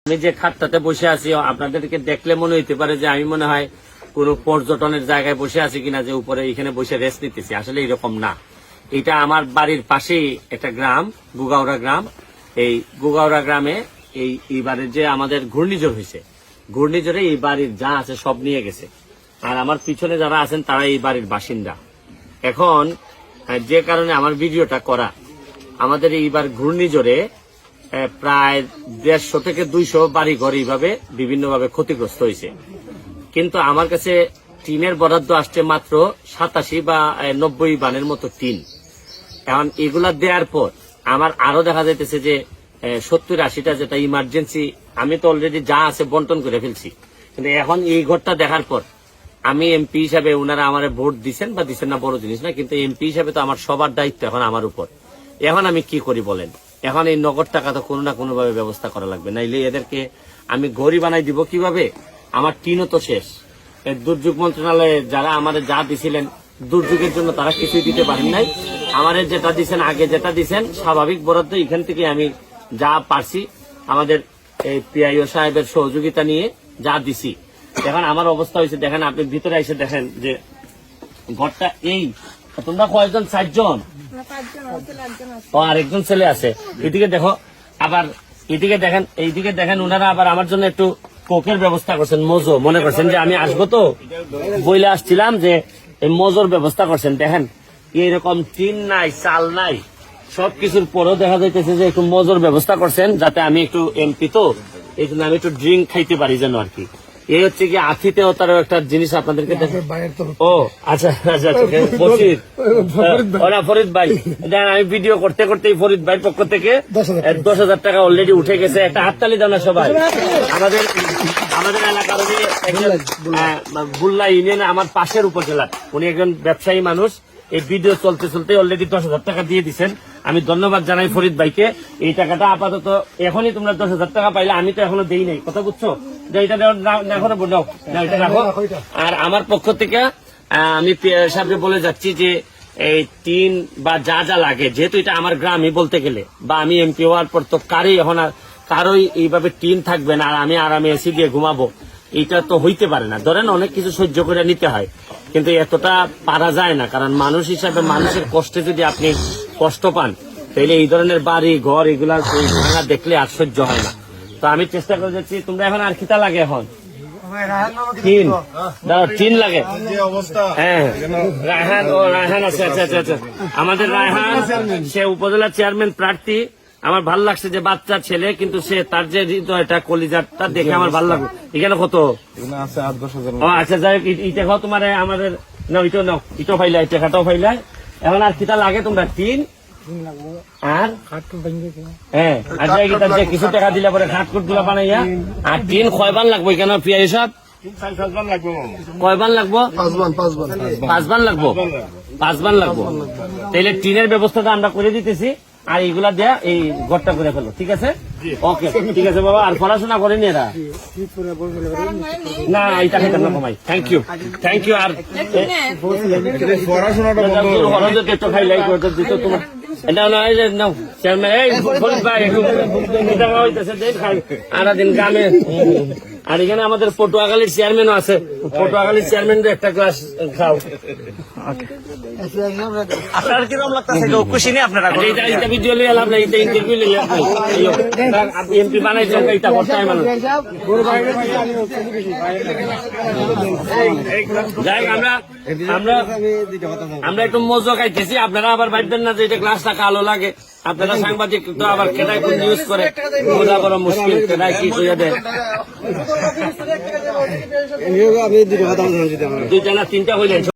আমি যে খাটটাতে বসে আছি আপনাদেরকে দেখলে মনে হইতে পারে যে আমি মনে হয় কোন পর্যটনের জায়গায় বসে আছি কিনা, যে উপরে এখানে বসে রেস্ট নিতেছি। আসলে এরকম না, এটা আমার বাড়ির পাশেই একটা গ্রাম, গুগাউড়া গ্রাম। এই গুগাউড়া গ্রামে এইবারে যে আমাদের ঘূর্ণিঝড় হয়েছে, ঘূর্ণিঝড়ে এই বাড়ির যা আছে সব নিয়ে গেছে। আর আমার পিছনে যারা আছেন তারা এই বাড়ির বাসিন্দা। এখন যে কারণে আমার ভিডিওটা করা, আমাদের এইবার ঘূর্ণিঝড়ে প্রায় 150 থেকে 200 বাড়ি ঘর এইভাবে বিভিন্নভাবে ক্ষতিগ্রস্ত হয়েছে। কিন্তু আমার কাছে টিনের বরাদ্দ আসছে মাত্র 87 বা 90 বানের মতো টিন। এখন এগুলা দেওয়ার পর আমার আরো দেখা যাইতেছে যে 70-80টা যেটা ইমার্জেন্সি, আমি তো অলরেডি যা আছে বন্টন করে ফেলছি। কিন্তু এখন এই ঘরটা দেখার পর আমি এমপি হিসাবে, ওনারা আমার ভোট দিচ্ছেন বা দিচ্ছেন না বড় জিনিস না, কিন্তু এমপি হিসাবে তো আমার সবার দায়িত্ব এখন আমার উপর। এখন আমি কি করি বলেন? এখন এই নগদ টাকা তো কোনো না কোনো ভাবে ব্যবস্থা করা লাগবে, নাইলে এদেরকে আমি ঘড়ি বানাই দিব কিভাবে? আমার টিনও তো শেষ। দুর্যোগ মন্ত্রণালয়ে যারা আমাদের যা দিছিলেন দুর্যোগের জন্য তারা কিছুই দিতে পারেন নাই। আমাদের যেটা দিচ্ছেন, আগে যেটা দিচ্ছেন স্বাভাবিক বরাদ্দ, এখান থেকে আমি যা পারছি আমাদের এই পিআইও সাহেবের সহযোগিতা নিয়ে যা দিছি। এখন আমার অবস্থা হয়েছে দেখেন, আপনি ভিতরে এসে দেখেন যে ঘরটা এই, তোমরা কয়েকজন? 4 জন। ও আরেকজন ছেলে আছে। এদিকে দেখো, আবার এদিকে দেখেন, এইদিকে দেখেন, ওনারা আবার আমার জন্য একটু কোকের ব্যবস্থা করছেন, মজো। মনে করছেন যে আমি আসবো, তো বইলে আসছিলাম যে এই মজোর ব্যবস্থা করছেন। দেখেন এইরকম টিন নাই, চাল নাই, সবকিছুর পরেও দেখা যাইতেছে যে একটু মজোর ব্যবস্থা করছেন, যাতে আমি একটু এমপি তো এই জন্য আমি একটু ড্রিঙ্ক খাইতে পারি যেন আর কি। এই হচ্ছে কি আতিথেও তার একটা জিনিস আপনাদেরকে। ও আচ্ছা আচ্ছা, ফরিদ ভাই, আমি ভিডিও করতে করতে ফরিদ ভাইয়ের পক্ষ থেকে 10,000 টাকা অলরেডি উঠে গেছে। একটা হাততালি দাও না সবাই। আমাদের এলাকার বুল্লা ইউনিয়নে আমার পাশের উপজেলা, উনি একজন ব্যবসায়ী মানুষ। এই ভিডিও চলতে চলতে অলরেডি 10,000 টাকা দিয়ে দিচ্ছেন। আমি ধন্যবাদ জানাই ফরিদ ভাইকে। এই টাকাটা আপাতত এখনই তোমরা 10,000 টাকা পাইলে, আমি তো এখনো দেই নাই, কথা বুঝছো? যে এটা এখনো নাও, এটা রাখো। আর আমার পক্ষ থেকে আমি সামনে বলে যাচ্ছি যে এই টিন বা যা যা লাগে, যেহেতু এটা আমার গ্রামই বলতে গেলে, বা আমি এমপি হওয়ার পর তো কারোই এইভাবে টিন থাকবে না আর আমি আরামে এসি দিয়ে ঘুমাবো, এটা তো হইতে পারে না। ধরেন অনেক কিছু সহ্য করে নিতে হয়, কিন্তু এতটা পারা যায় না। কারণ মানুষ হিসাবে মানুষের কষ্টে যদি আপনি কষ্ট পান, তাহলে এই ধরনের বাড়ি ঘর এগুলা ভাঙা দেখলে আর সহ্য হয় না। তো আমি চেষ্টা করে যাচ্ছি। তোমরা এখন আর খিতা লাগে? এখন টিন লাগে। হ্যাঁ, রায়হান আছে। আচ্ছা আচ্ছা আচ্ছা, আমাদের রায়হান, সে উপজেলা চেয়ারম্যান প্রার্থী। আমার ভাল লাগছে যে বাচ্চা ছেলে, কিন্তু সে তার যে হৃদয়টা, কলিজারটা দেখে আমার ভাল লাগলো। এখানে কত? আচ্ছা যাই হোক, ইটা খাও তোমার আমাদের নাও, ইটো নাও, ইটো ফাইলাই, টাকাটাও ফাইলাই। এখন আর কিতা লাগে তোমরা? টিন আর হ্যাঁ, আচ্ছা কিছু টাকা দিলে পরে খাটকুট গুলা বানাইয়া। আর টিন কয়বান লাগবো এখানে পিয়া হিসাব? কয়বান লাগবো? 5 বান লাগবো। 5 বান লাগবো। তাহলে টিনের ব্যবস্থাটা আমরা করে দিতেছি, আর এইগুলা দেয়া এই ঘরটা করে ফেলো, ঠিক আছে? ওকে, ঠিক আছে বাবা। আর পড়াশোনা করেনি এরা? না, এটা খেতাম না কমাই। Thank you. আর পড়াশোনাটা খাইলাই দিত তোমার। আর এখানে আমাদের পটুয়াখালীর চেয়ারম্যানও আছে। পটুয়াখালীর চেয়ারম্যান একটা গ্লাস খাও। আপনার কিরকম লাগতেছে? খুশি নেই আপনারা? এটা ভিডিও লিয়ে লাভ নাই, এটা ইন্টারভিউ লিয়ে লাভ নাই। এমপি বানাইছেন, এটা করতে হয় মানুষ। যাই আমরা একটু মজা খাইতেছি, আপনারা আবার ভাববেন না যে এটা গ্লাসটা কালো লাগে। আপনারা সাংবাদিক তো আবার কেটাই কোন নিউজ করে, বোঝা বড় মুশকিল, কেটাই কি করে দেয়। 2টা না 3টা হইলেন।